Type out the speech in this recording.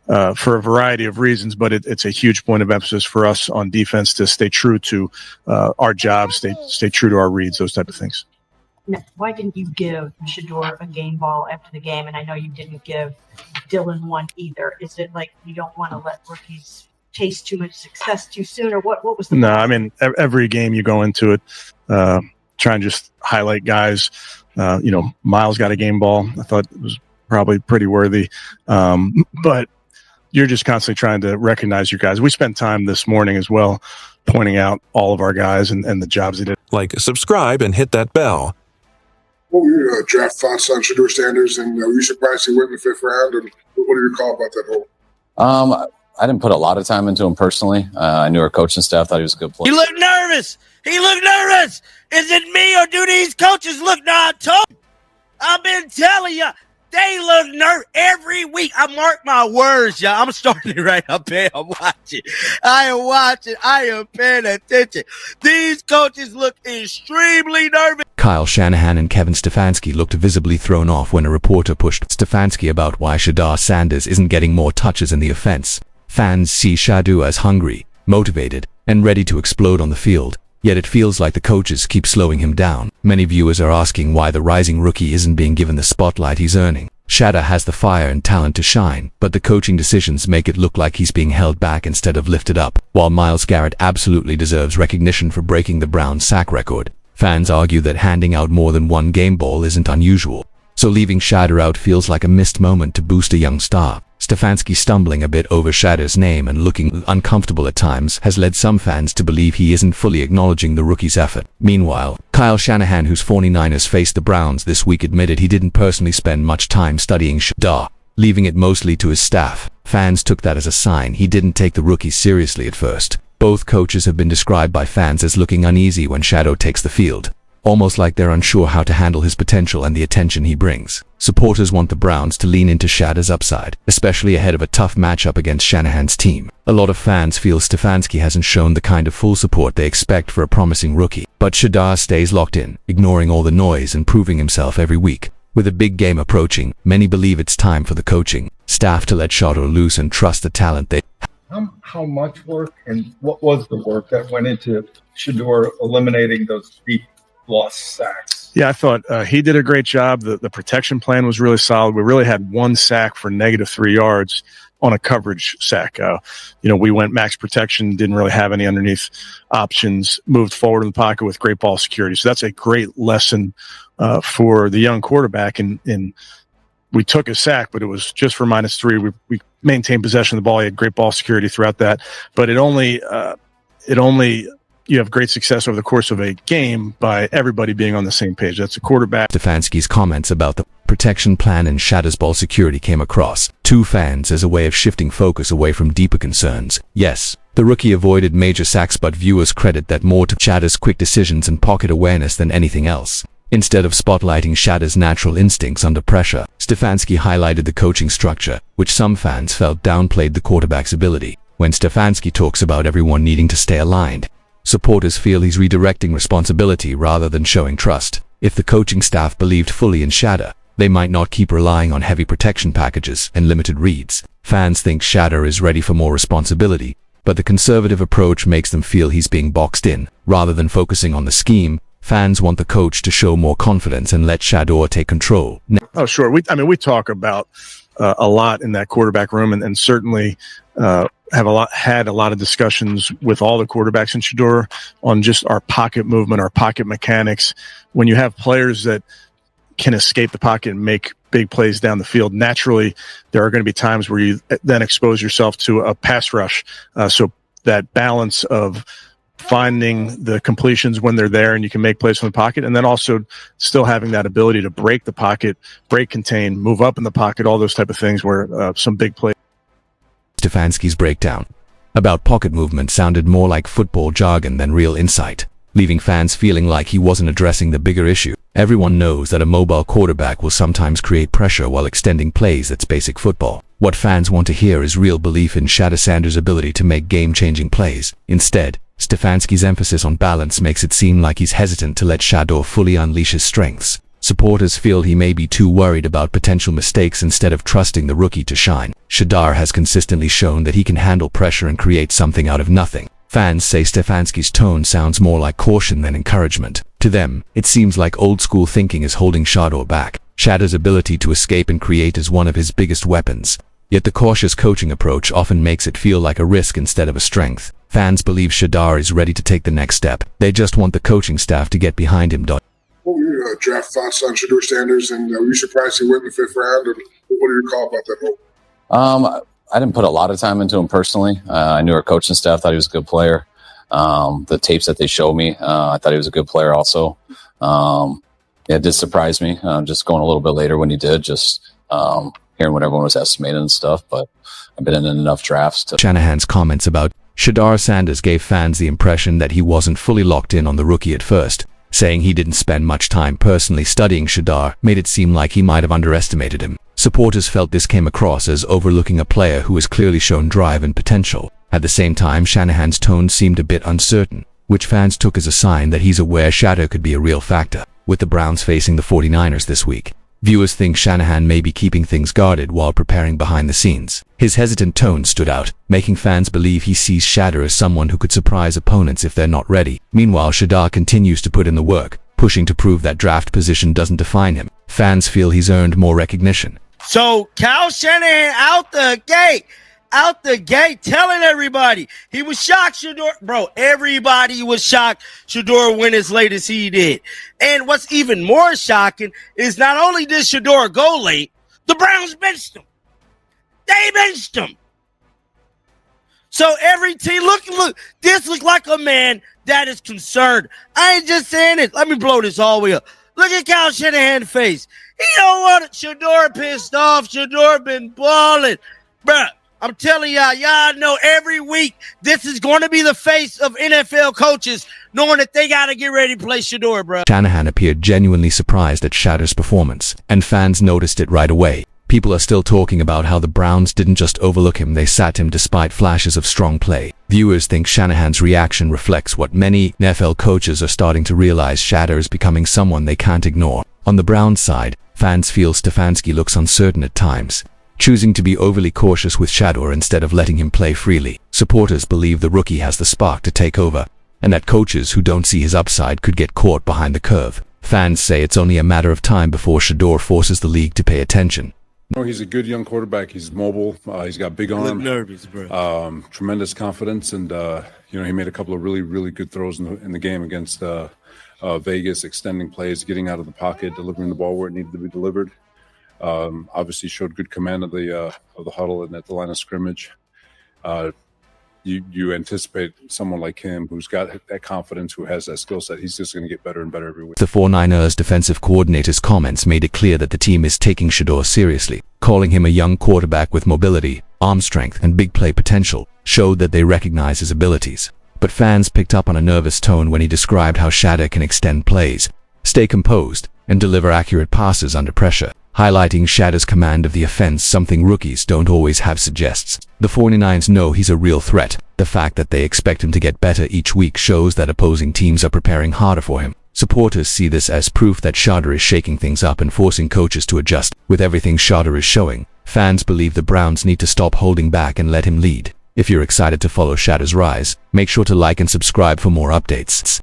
for a variety of reasons, but it's a huge point of emphasis for us on defense to stay true to our jobs, stay true to our reads, those type of things. Now, why didn't you give Shedeur a game ball after the game? And I know you didn't give Dylan one either. Is it like you don't want to let rookies taste too much success too soon, or what was the No, I mean, every game you go into it, try and just highlight guys. Miles got a game ball. I thought it was probably pretty worthy. But you're just constantly trying to recognize your guys. We spent time this morning as well pointing out all of our guys and the jobs they did. Like, subscribe, and hit that bell. What were your draft thoughts on Shedeur Sanders, and were you surprised he went in the 5th round? And what do you recall about that whole? I didn't put a lot of time into him personally. I knew our coaching staff thought he was a good player. He looked nervous. He looked nervous. Is it me or do these coaches look? No, I told you. I've been telling you. They look nervous every week. I mark my words, y'all. I'm starting right up here. I'm watching. I am watching. I am paying attention. These coaches look extremely nervous. Kyle Shanahan and Kevin Stefanski looked visibly thrown off when a reporter pushed Stefanski about why Shedeur Sanders isn't getting more touches in the offense. Fans see Shedeur as hungry, motivated, and ready to explode on the field, yet it feels like the coaches keep slowing him down. Many viewers are asking why the rising rookie isn't being given the spotlight he's earning. Shedeur has the fire and talent to shine, but the coaching decisions make it look like he's being held back instead of lifted up. While Myles Garrett absolutely deserves recognition for breaking the Browns' sack record, fans argue that handing out more than one game ball isn't unusual. So leaving Shedeur out feels like a missed moment to boost a young star. Stefanski stumbling a bit over Shedeur's name and looking uncomfortable at times has led some fans to believe he isn't fully acknowledging the rookie's effort. Meanwhile, Kyle Shanahan, whose 49ers faced the Browns this week, admitted he didn't personally spend much time studying Shedeur, leaving it mostly to his staff. Fans took that as a sign he didn't take the rookie seriously at first. Both coaches have been described by fans as looking uneasy when Shedeur takes the field, almost like they're unsure how to handle his potential and the attention he brings. Supporters want the Browns to lean into Shedeur's upside, especially ahead of a tough matchup against Shanahan's team. A lot of fans feel Stefanski hasn't shown the kind of full support they expect for a promising rookie, but Shedeur stays locked in, ignoring all the noise and proving himself every week. With a big game approaching, many believe it's time for the coaching staff to let Shedeur loose and trust the talent they How much work and what was the work that went into Shedeur eliminating those deep lost sacks? Yeah, I thought he did a great job. The protection plan was really solid. We really had one sack for -3 yards on a coverage sack. We went max protection, didn't really have any underneath options, moved forward in the pocket with great ball security. So that's a great lesson for the young quarterback. And we took a sack, but it was just for -3. We maintained possession of the ball. He had great ball security throughout that. But it only you have great success over the course of a game by everybody being on the same page. That's a quarterback. Stefanski's comments about the protection plan and Shedeur's ball security came across to fans as a way of shifting focus away from deeper concerns. Yes, the rookie avoided major sacks, but viewers credit that more to Shedeur's quick decisions and pocket awareness than anything else. Instead of spotlighting Shedeur's natural instincts under pressure, Stefanski highlighted the coaching structure, which some fans felt downplayed the quarterback's ability. When Stefanski talks about everyone needing to stay aligned, supporters feel he's redirecting responsibility rather than showing trust. If the coaching staff believed fully in Shedeur, they might not keep relying on heavy protection packages and limited reads. Fans think Shedeur is ready for more responsibility, but the conservative approach makes them feel he's being boxed in. Rather than focusing on the scheme, fans want the coach to show more confidence and let Shedeur take control. Oh, sure. We talk about a lot in that quarterback room, and certainly had a lot of discussions with all the quarterbacks in Shedeur on just our pocket movement, our pocket mechanics. When you have players that can escape the pocket and make big plays down the field, naturally there are going to be times where you then expose yourself to a pass rush. So that balance of finding the completions when they're there and you can make plays from the pocket, and then also still having that ability to break the pocket, break contain, move up in the pocket, all those type of things where some big plays. Stefanski's breakdown about pocket movement sounded more like football jargon than real insight, leaving fans feeling like he wasn't addressing the bigger issue. Everyone knows that a mobile quarterback will sometimes create pressure while extending plays. That's basic football. What fans want to hear is real belief in Shedeur Sanders' ability to make game-changing plays. Instead, Stefanski's emphasis on balance makes it seem like he's hesitant to let Shedeur fully unleash his strengths. Supporters feel he may be too worried about potential mistakes instead of trusting the rookie to shine. Shedeur has consistently shown that he can handle pressure and create something out of nothing. Fans say Stefanski's tone sounds more like caution than encouragement. To them, it seems like old-school thinking is holding Shedeur back. Shedeur's ability to escape and create is one of his biggest weapons. Yet the cautious coaching approach often makes it feel like a risk instead of a strength. Fans believe Shedeur is ready to take the next step. They just want the coaching staff to get behind him. What were your draft thoughts on Shedeur Sanders, and were you surprised he went in the 5th round? And what do you recall about that whole? I didn't put a lot of time into him personally. I knew our coaching staff thought he was a good player. The tapes that they showed me, I thought he was a good player also. It did surprise me, just going a little bit later when he did, just hearing what everyone was estimating and stuff. But I've been in enough drafts to... Shanahan's comments about Shedeur Sanders gave fans the impression that he wasn't fully locked in on the rookie at first. Saying he didn't spend much time personally studying Shedeur made it seem like he might have underestimated him. Supporters felt this came across as overlooking a player who has clearly shown drive and potential. At the same time, Shanahan's tone seemed a bit uncertain, which fans took as a sign that he's aware Shedeur could be a real factor. With the Browns facing the 49ers this week, viewers think Shanahan may be keeping things guarded while preparing behind the scenes. His hesitant tone stood out, making fans believe he sees Shedeur as someone who could surprise opponents if they're not ready. Meanwhile, Shedeur continues to put in the work, pushing to prove that draft position doesn't define him. Fans feel he's earned more recognition. So Kyle Shanahan out the gate, telling everybody he was shocked. Shedeur, bro, everybody was shocked Shedeur went as late as he did. And what's even more shocking is not only did Shedeur go late, the Browns benched him. They benched him. So every team, look, this looks like a man that is concerned. I ain't just saying it. Let me blow this all the way up. Look at Kyle Shanahan's face. He don't want it. Shedeur pissed off. Shedeur been balling. Bruh, I'm telling y'all know every week this is going to be the face of NFL coaches knowing that they got to get ready to play Shedeur, bro. Shanahan appeared genuinely surprised at Shedeur's performance, and fans noticed it right away. People are still talking about how the Browns didn't just overlook him, they sat him despite flashes of strong play. Viewers think Shanahan's reaction reflects what many NFL coaches are starting to realize: Shedeur is becoming someone they can't ignore. On the Browns side, fans feel Stefanski looks uncertain at times, choosing to be overly cautious with Shedeur instead of letting him play freely. Supporters believe the rookie has the spark to take over, and that coaches who don't see his upside could get caught behind the curve. Fans say it's only a matter of time before Shedeur forces the league to pay attention. He's a good young quarterback. He's mobile. He's got big arm. Nervous, bro. Tremendous confidence, and he made a couple of really, really good throws in the game against Vegas, extending plays, getting out of the pocket, delivering the ball where it needed to be delivered. Obviously, showed good command of the huddle and at the line of scrimmage. You anticipate someone like him who's got that confidence, who has that skill set. He's just going to get better and better every week. The 49ers defensive coordinator's comments made it clear that the team is taking Shedeur seriously. Calling him a young quarterback with mobility, arm strength, and big play potential showed that they recognize his abilities. But fans picked up on a nervous tone when he described how Shedeur can extend plays, stay composed, and deliver accurate passes under pressure, highlighting Shedeur's command of the offense, something rookies don't always have, suggests. The 49ers know he's a real threat. The fact that they expect him to get better each week shows that opposing teams are preparing harder for him. Supporters see this as proof that Shedeur is shaking things up and forcing coaches to adjust. With everything Shedeur is showing, fans believe the Browns need to stop holding back and let him lead. If you're excited to follow Shedeur's rise, make sure to like and subscribe for more updates.